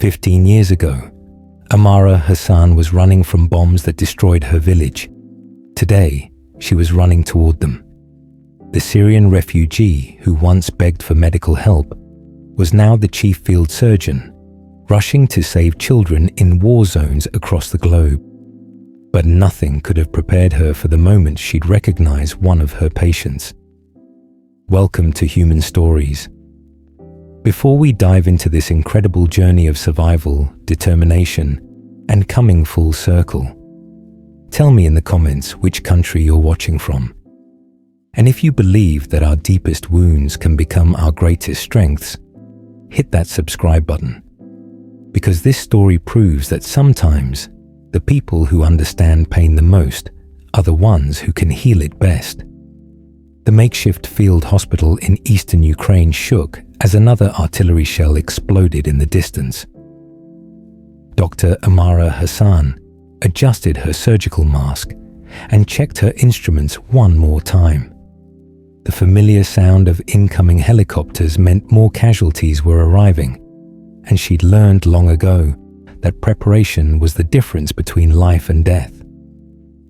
15 years ago, Amara Hassan was running from bombs that destroyed her village. Today, she was running toward them. The Syrian refugee who once begged for medical help was now the chief field surgeon, rushing to save children in war zones across the globe. But nothing could have prepared her for the moment she'd recognize one of her patients. Welcome to Human Stories. Before we dive into this incredible journey of survival, determination, and coming full circle, tell me in the comments which country you're watching from. And if you believe that our deepest wounds can become our greatest strengths, hit that subscribe button. Because this story proves that sometimes the people who understand pain the most are the ones who can heal it best. The makeshift field hospital in eastern Ukraine shook as another artillery shell exploded in the distance. Dr. Amara Hassan adjusted her surgical mask and checked her instruments one more time. The familiar sound of incoming helicopters meant more casualties were arriving, and she'd learned long ago that preparation was the difference between life and death.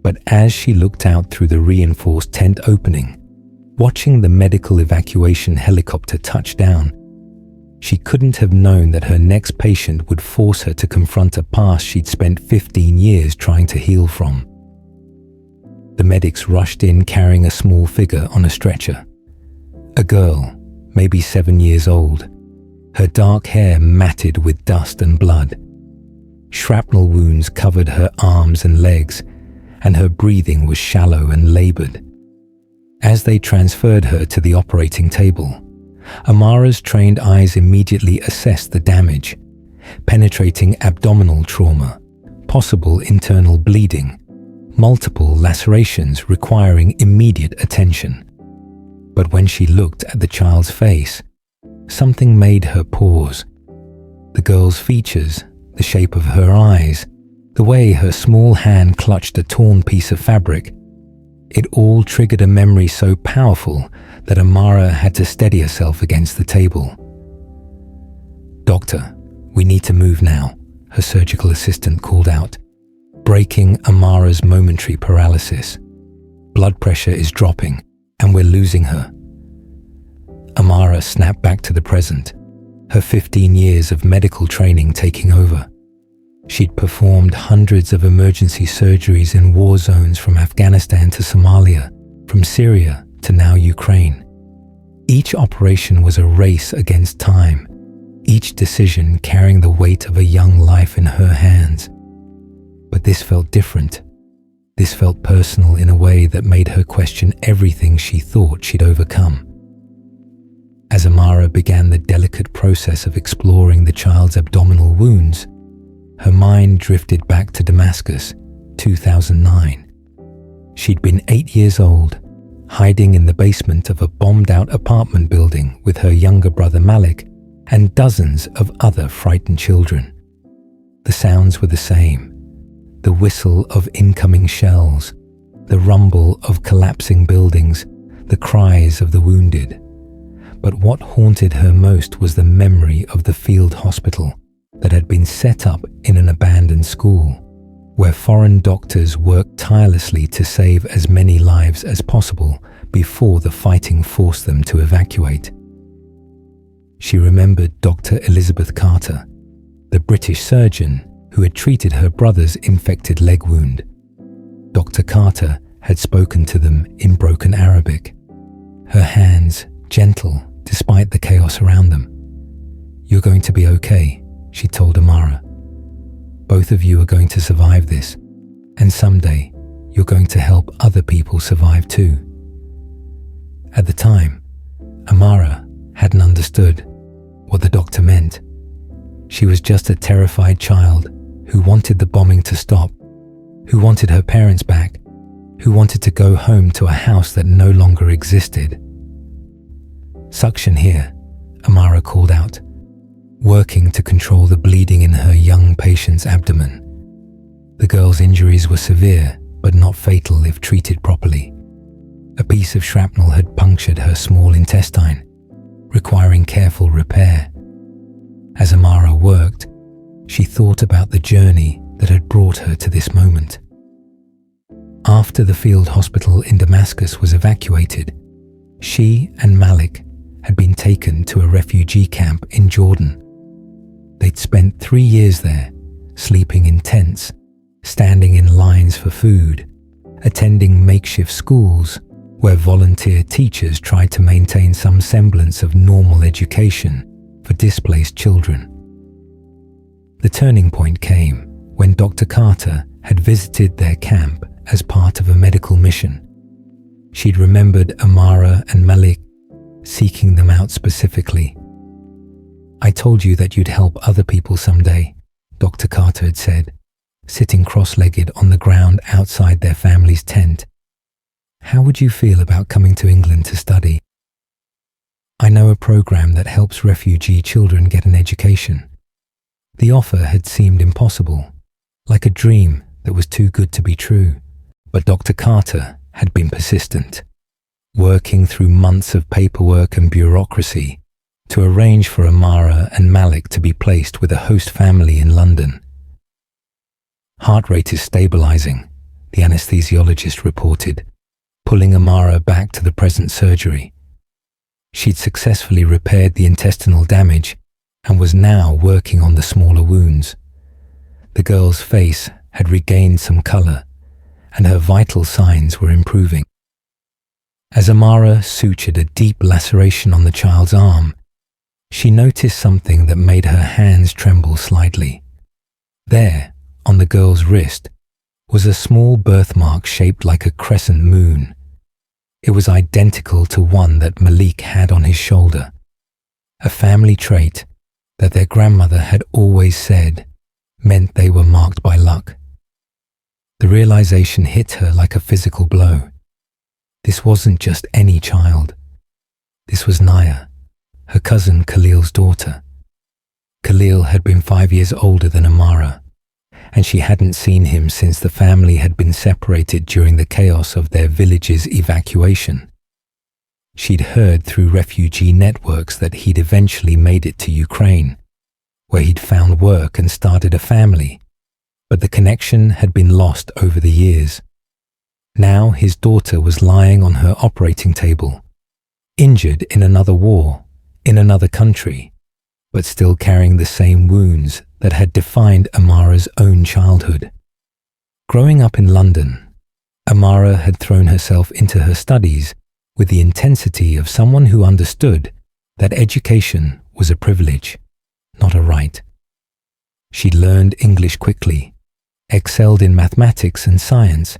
But as she looked out through the reinforced tent opening, watching the medical evacuation helicopter touch down, she couldn't have known that her next patient would force her to confront a past she'd spent 15 years trying to heal from. The medics rushed in carrying a small figure on a stretcher. A girl, maybe 7 years old, her dark hair matted with dust and blood. Shrapnel wounds covered her arms and legs, and her breathing was shallow and labored. As they transferred her to the operating table, Amara's trained eyes immediately assessed the damage: penetrating abdominal trauma, possible internal bleeding, multiple lacerations requiring immediate attention. But when she looked at the child's face, something made her pause. The girl's features, the shape of her eyes, the way her small hand clutched a torn piece of fabric, it all triggered a memory so powerful that Amara had to steady herself against the table. "Doctor, we need to move now," her surgical assistant called out, breaking Amara's momentary paralysis. "Blood pressure is dropping, and we're losing her." Amara snapped back to the present, her 15 years of medical training taking over. She'd performed hundreds of emergency surgeries in war zones from Afghanistan to Somalia, from Syria to now Ukraine. Each operation was a race against time, each decision carrying the weight of a young life in her hands. But this felt different. This felt personal in a way that made her question everything she thought she'd overcome. As Amara began the delicate process of exploring the child's abdominal wounds, her mind drifted back to Damascus, 2009. She'd been 8 years old, hiding in the basement of a bombed-out apartment building with her younger brother Malik and dozens of other frightened children. The sounds were the same: the whistle of incoming shells, the rumble of collapsing buildings, the cries of the wounded. But what haunted her most was the memory of the field hospital that had been set up in an abandoned school, where foreign doctors worked tirelessly to save as many lives as possible before the fighting forced them to evacuate. She remembered Dr. Elizabeth Carter, the British surgeon who had treated her brother's infected leg wound. Dr. Carter had spoken to them in broken Arabic, her hands gentle despite the chaos around them. "You're going to be okay," she told Amara. "Both of you are going to survive this, and someday you're going to help other people survive too." At the time, Amara hadn't understood what the doctor meant. She was just a terrified child who wanted the bombing to stop, who wanted her parents back, who wanted to go home to a house that no longer existed. "Suction here," Amara called out, working to control the bleeding in her young patient's abdomen. The girl's injuries were severe, but not fatal if treated properly. A piece of shrapnel had punctured her small intestine, requiring careful repair. As Amara worked, she thought about the journey that had brought her to this moment. After the field hospital in Damascus was evacuated, she and Malik had been taken to a refugee camp in Jordan. They'd spent 3 years there, sleeping in tents, standing in lines for food, attending makeshift schools where volunteer teachers tried to maintain some semblance of normal education for displaced children. The turning point came when Dr. Carter had visited their camp as part of a medical mission. She'd remembered Amara and Malik, seeking them out specifically. "I told you that you'd help other people someday," Dr. Carter had said, sitting cross-legged on the ground outside their family's tent. "How would you feel about coming to England to study? I know a program that helps refugee children get an education." The offer had seemed impossible, like a dream that was too good to be true. But Dr. Carter had been persistent, working through months of paperwork and bureaucracy to arrange for Amara and Malik to be placed with a host family in London. "Heart rate is stabilizing," the anesthesiologist reported, pulling Amara back to the present surgery. She'd successfully repaired the intestinal damage and was now working on the smaller wounds. The girl's face had regained some color, and her vital signs were improving. As Amara sutured a deep laceration on the child's arm, she noticed something that made her hands tremble slightly. There, on the girl's wrist, was a small birthmark shaped like a crescent moon. It was identical to one that Malik had on his shoulder, a family trait that their grandmother had always said meant they were marked by luck. The realization hit her like a physical blow. This wasn't just any child. This was Naya, her cousin Khalil's daughter. Khalil had been 5 years older than Amara, and she hadn't seen him since the family had been separated during the chaos of their village's evacuation. She'd heard through refugee networks that he'd eventually made it to Ukraine, where he'd found work and started a family, but the connection had been lost over the years. Now his daughter was lying on her operating table, injured in another war, in another country, but still carrying the same wounds that had defined Amara's own childhood. Growing up in London, Amara had thrown herself into her studies with the intensity of someone who understood that education was a privilege, not a right. She learned English quickly, excelled in mathematics and science,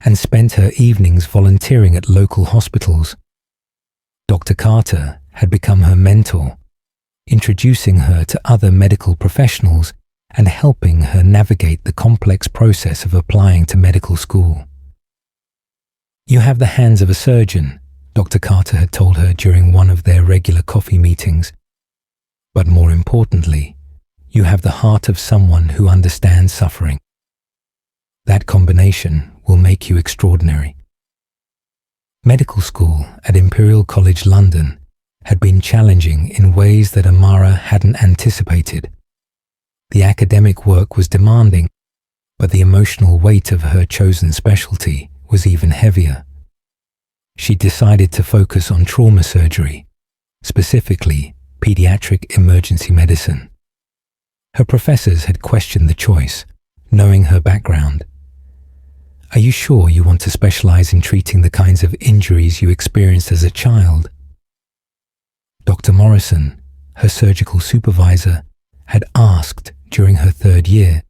and spent her evenings volunteering at local hospitals. Dr. Carter had become her mentor, introducing her to other medical professionals and helping her navigate the complex process of applying to medical school. "You have the hands of a surgeon," Dr. Carter had told her during one of their regular coffee meetings. "But more importantly, you have the heart of someone who understands suffering. That combination will make you extraordinary." Medical school at Imperial College London had been challenging in ways that Amara hadn't anticipated. The academic work was demanding, but the emotional weight of her chosen specialty was even heavier. She decided to focus on trauma surgery, specifically pediatric emergency medicine. Her professors had questioned the choice, knowing her background. "Are you sure you want to specialize in treating the kinds of injuries you experienced as a child?" Dr. Morrison, her surgical supervisor, had asked during her 3rd year.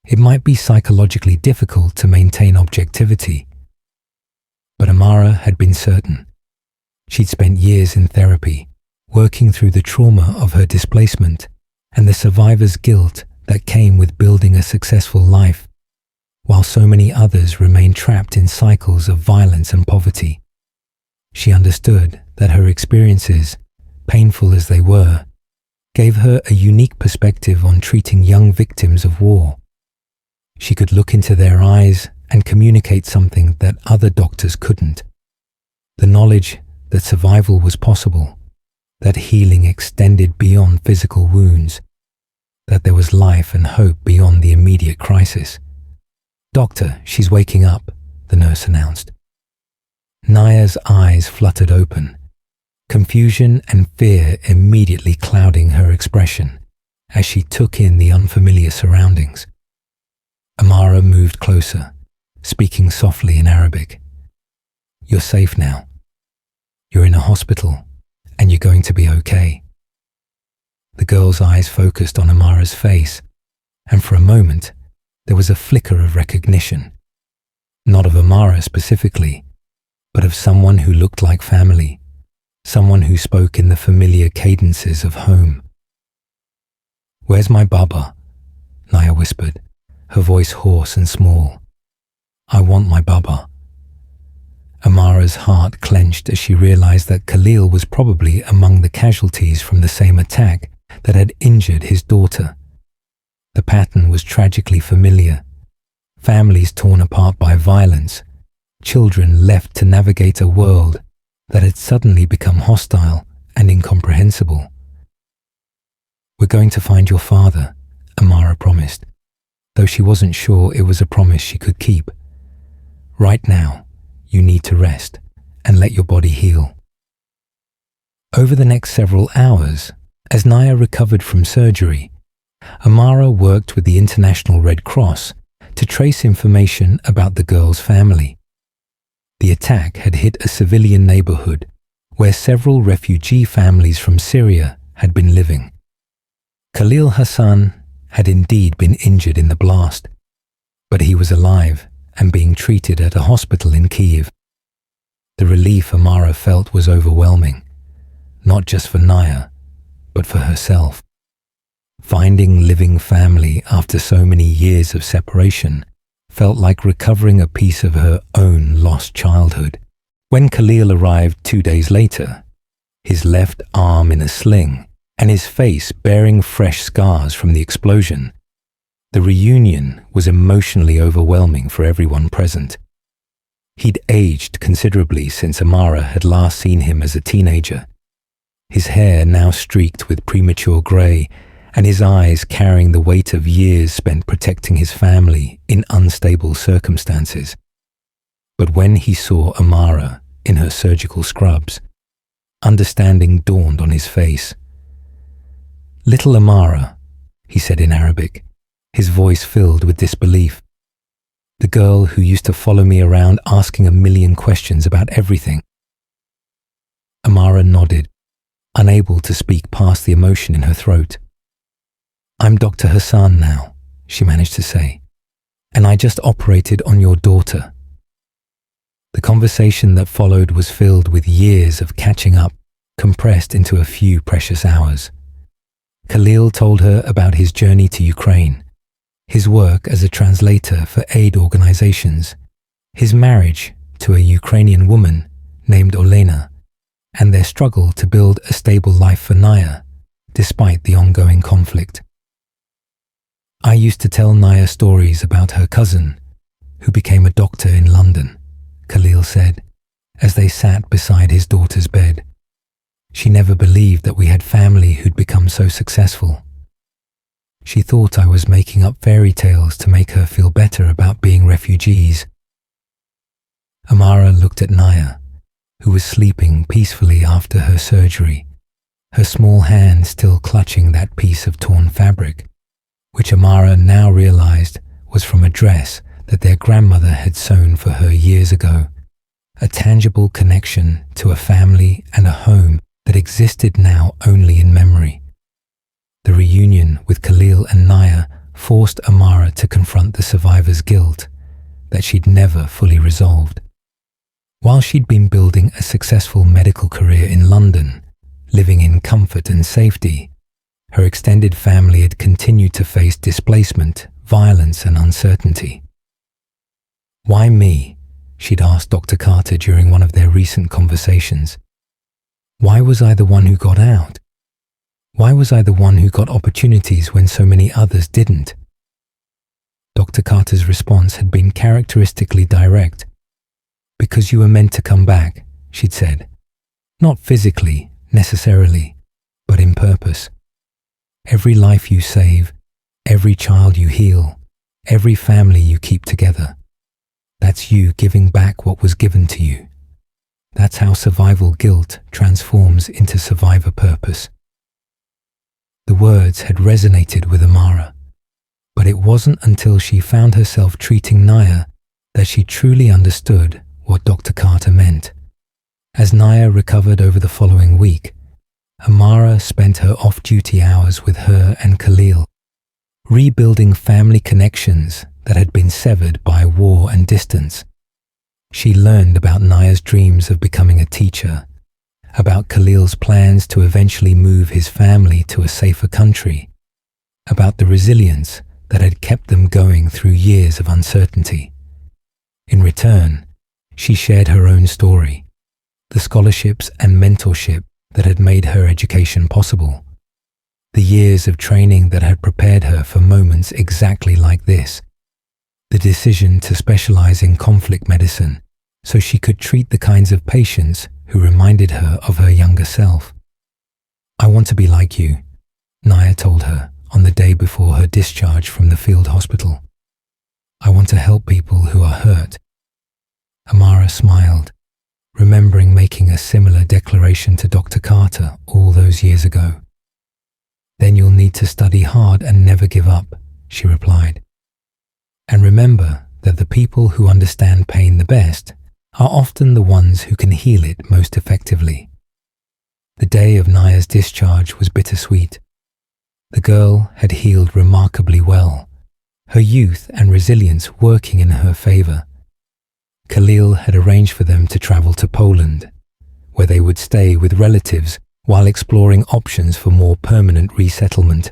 It might be psychologically difficult to maintain objectivity. But Amara had been certain. She'd spent years in therapy, working through the trauma of her displacement and the survivor's guilt that came with building a successful life, while so many others remained trapped in cycles of violence and poverty. She understood that her experiences, painful as they were, gave her a unique perspective on treating young victims of war. She could look into their eyes and communicate something that other doctors couldn't. The knowledge that survival was possible, that healing extended beyond physical wounds, that there was life and hope beyond the immediate crisis. "Doctor, she's waking up," the nurse announced. Naya's eyes fluttered open, confusion and fear immediately clouding her expression as she took in the unfamiliar surroundings. Amara moved closer, speaking softly in Arabic. "You're safe now. You're in a hospital, and you're going to be okay." The girl's eyes focused on Amara's face, and for a moment, there was a flicker of recognition. Not of Amara specifically, but of someone who looked like family, someone who spoke in the familiar cadences of home. "Where's my Baba?" Naya whispered, her voice hoarse and small. "I want my Baba." Amara's heart clenched as she realized that Khalil was probably among the casualties from the same attack that had injured his daughter. The pattern was tragically familiar. Families torn apart by violence, children left to navigate a world that had suddenly become hostile and incomprehensible. "We're going to find your father," Amara promised, though she wasn't sure it was a promise she could keep. "Right now, you need to rest and let your body heal." Over the next several hours, as Naya recovered from surgery, Amara worked with the International Red Cross to trace information about the girl's family. The attack had hit a civilian neighborhood where several refugee families from Syria had been living. Khalil Hassan had indeed been injured in the blast, but he was alive and being treated at a hospital in Kyiv. The relief Amara felt was overwhelming, not just for Naya, but for herself. Finding living family after so many years of separation felt like recovering a piece of her own lost childhood. When Khalil arrived 2 days later, his left arm in a sling and his face bearing fresh scars from the explosion, the reunion was emotionally overwhelming for everyone present. He'd aged considerably since Amara had last seen him as a teenager, his hair now streaked with premature grey and his eyes carrying the weight of years spent protecting his family in unstable circumstances. But when he saw Amara in her surgical scrubs, understanding dawned on his face. "Little Amara," he said in Arabic, his voice filled with disbelief. "The girl who used to follow me around asking a million questions about everything." Amara nodded, unable to speak past the emotion in her throat. "I'm Dr. Hassan now," she managed to say, "and I just operated on your daughter." The conversation that followed was filled with years of catching up, compressed into a few precious hours. Khalil told her about his journey to Ukraine, his work as a translator for aid organizations, his marriage to a Ukrainian woman named Olena, and their struggle to build a stable life for Naya, despite the ongoing conflict. "I used to tell Naya stories about her cousin, who became a doctor in London," Khalil said, as they sat beside his daughter's bed. "She never believed that we had family who'd become so successful. She thought I was making up fairy tales to make her feel better about being refugees." Amara looked at Naya, who was sleeping peacefully after her surgery, her small hand still clutching that piece of torn fabric, which Amara now realized was from a dress that their grandmother had sewn for her years ago, a tangible connection to a family and a home that existed now only in memory. The reunion with Khalil and Naya forced Amara to confront the survivor's guilt that she'd never fully resolved. While she'd been building a successful medical career in London, living in comfort and safety, her extended family had continued to face displacement, violence, and uncertainty. "Why me?" she'd asked Dr. Carter during one of their recent conversations. "Why was I the one who got out? Why was I the one who got opportunities when so many others didn't?" Dr. Carter's response had been characteristically direct. "Because you were meant to come back," she'd said. "Not physically, necessarily, but in purpose. Every life you save Every child you heal, every family you keep together, that's you giving back what was given to you. That's how survival guilt transforms into survivor purpose. The words had resonated with Amara, but it wasn't until she found herself treating Naya that she truly understood what Dr. Carter meant. As Naya recovered over the following week, Amara spent her off-duty hours with her and Khalil, rebuilding family connections that had been severed by war and distance. She learned about Naya's dreams of becoming a teacher, about Khalil's plans to eventually move his family to a safer country, about the resilience that had kept them going through years of uncertainty. In return, she shared her own story, the scholarships and mentorship that had made her education possible, the years of training that had prepared her for moments exactly like this, the decision to specialize in conflict medicine so she could treat the kinds of patients who reminded her of her younger self. "I want to be like you," Naya told her on the day before her discharge from the field hospital. "I want to help people who are hurt." Amara smiled, remembering making a similar declaration to Dr. Carter all those years ago. "Then you'll need to study hard and never give up," she replied. "And remember that the people who understand pain the best are often the ones who can heal it most effectively." The day of Naya's discharge was bittersweet. The girl had healed remarkably well, her youth and resilience working in her favor. Khalil had arranged for them to travel to Poland, where they would stay with relatives while exploring options for more permanent resettlement.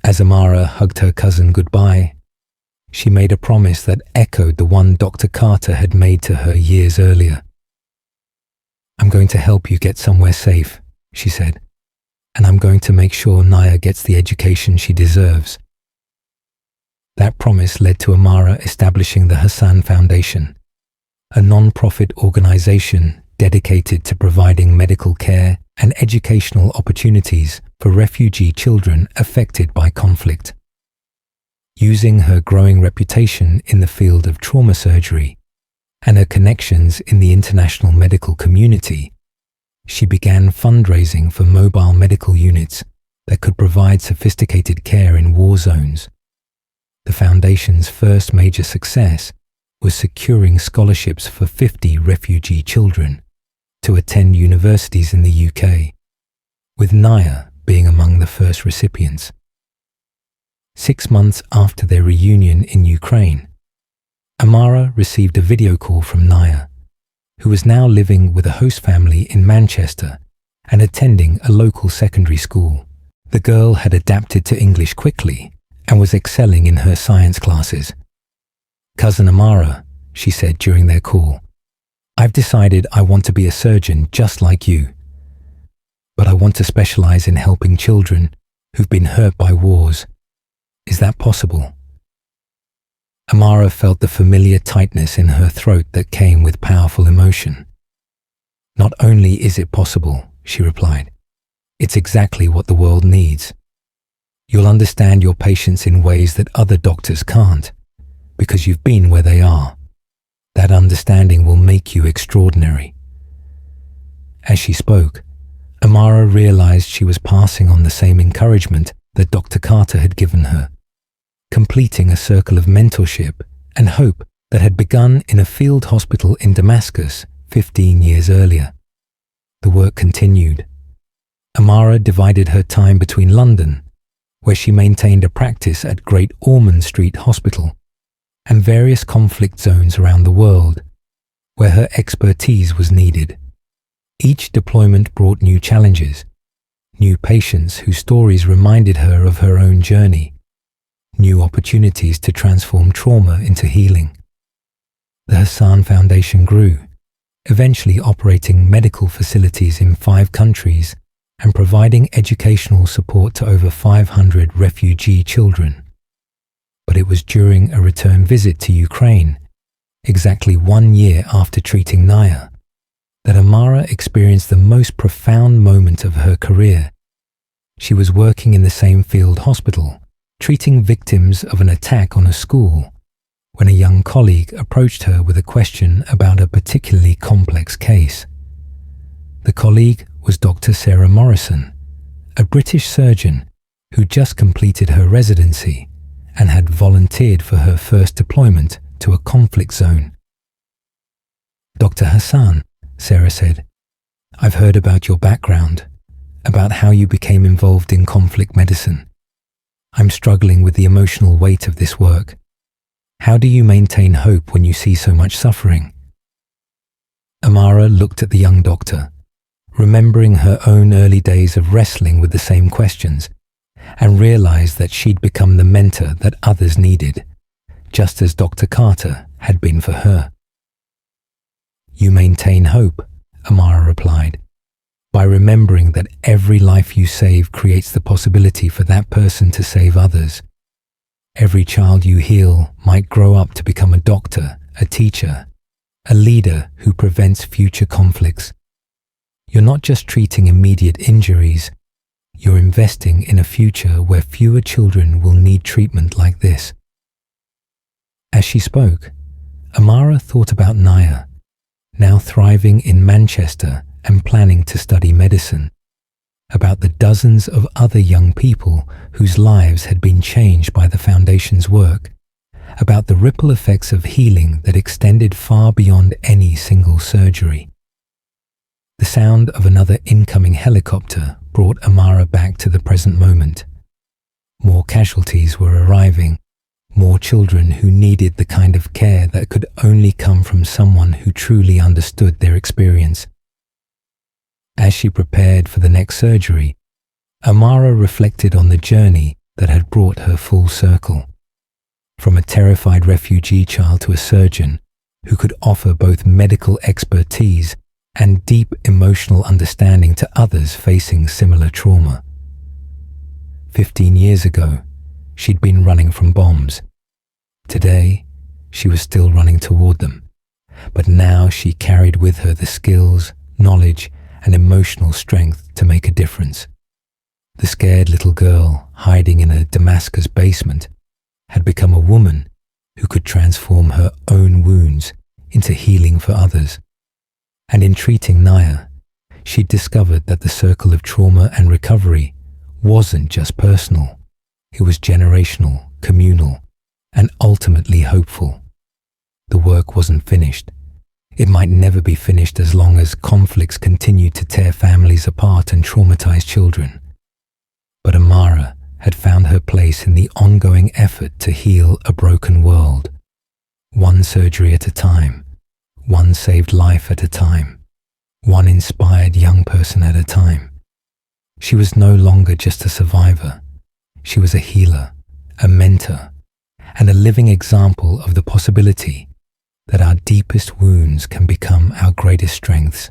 As Amara hugged her cousin goodbye, she made a promise that echoed the one Dr. Carter had made to her years earlier. "I'm going to help you get somewhere safe," she said, "and I'm going to make sure Naya gets the education she deserves." That promise led to Amara establishing the Hassan Foundation, a non-profit organization dedicated to providing medical care and educational opportunities for refugee children affected by conflict. Using her growing reputation in the field of trauma surgery and her connections in the international medical community, she began fundraising for mobile medical units that could provide sophisticated care in war zones. The foundation's first major success was securing scholarships for 50 refugee children to attend universities in the UK, with Naya being among the first recipients. 6 months after their reunion in Ukraine, Amara received a video call from Naya, who was now living with a host family in Manchester and attending a local secondary school. The girl had adapted to English quickly and was excelling in her science classes. "Cousin Amara," she said during their call, "I've decided I want to be a surgeon just like you. But I want to specialize in helping children who've been hurt by wars. Is that possible?" Amara felt the familiar tightness in her throat that came with powerful emotion. "Not only is it possible," she replied, "it's exactly what the world needs. You'll understand your patients in ways that other doctors can't, because you've been where they are. That understanding will make you extraordinary." As she spoke, Amara realized she was passing on the same encouragement that Dr. Carter had given her, completing a circle of mentorship and hope that had begun in a field hospital in Damascus 15 years earlier. The work continued. Amara divided her time between London, where she maintained a practice at Great Ormond Street Hospital, and various conflict zones around the world, where her expertise was needed. Each deployment brought new challenges, new patients whose stories reminded her of her own journey, new opportunities to transform trauma into healing. The Hassan Foundation grew, eventually operating medical facilities in 5 countries and providing educational support to over 500 refugee children. But it was during a return visit to Ukraine, exactly 1 year after treating Naya, that Amara experienced the most profound moment of her career. She was working in the same field hospital treating victims of an attack on a school, when a young colleague approached her with a question about a particularly complex case. The colleague was Dr. Sarah Morrison, a British surgeon who just completed her residency and had volunteered for her first deployment to a conflict zone. "Dr. Hassan," Sarah said, "I've heard about your background, about how you became involved in conflict medicine. I'm struggling with the emotional weight of this work. How do you maintain hope when you see so much suffering?" Amara looked at the young doctor, remembering her own early days of wrestling with the same questions, and realized that she'd become the mentor that others needed, just as Dr. Carter had been for her. "You maintain hope," Amara replied, "by remembering that every life you save creates the possibility for that person to save others. Every child you heal might grow up to become a doctor, a teacher, a leader who prevents future conflicts. You're not just treating immediate injuries, you're investing in a future where fewer children will need treatment like this." As she spoke, Amara thought about Naya, now thriving in Manchester and planning to study medicine, about the dozens of other young people whose lives had been changed by the Foundation's work, about the ripple effects of healing that extended far beyond any single surgery. The sound of another incoming helicopter brought Amara back to the present moment. More casualties were arriving, more children who needed the kind of care that could only come from someone who truly understood their experience. As she prepared for the next surgery, Amara reflected on the journey that had brought her full circle. From a terrified refugee child to a surgeon who could offer both medical expertise and deep emotional understanding to others facing similar trauma. 15 years ago, she'd been running from bombs. Today, she was still running toward them, but now she carried with her the skills, knowledge, and emotional strength to make a difference. The scared little girl hiding in a Damascus basement had become a woman who could transform her own wounds into healing for others. And in treating Naya, she'd discovered that the circle of trauma and recovery wasn't just personal. It was generational, communal, and ultimately hopeful. The work wasn't finished. It might never be finished as long as conflicts continued to tear families apart and traumatize children. But Amara had found her place in the ongoing effort to heal a broken world, one surgery at a time, one saved life at a time, one inspired young person at a time. She was no longer just a survivor. She was a healer, a mentor, and a living example of the possibility that our deepest wounds can become our greatest strengths.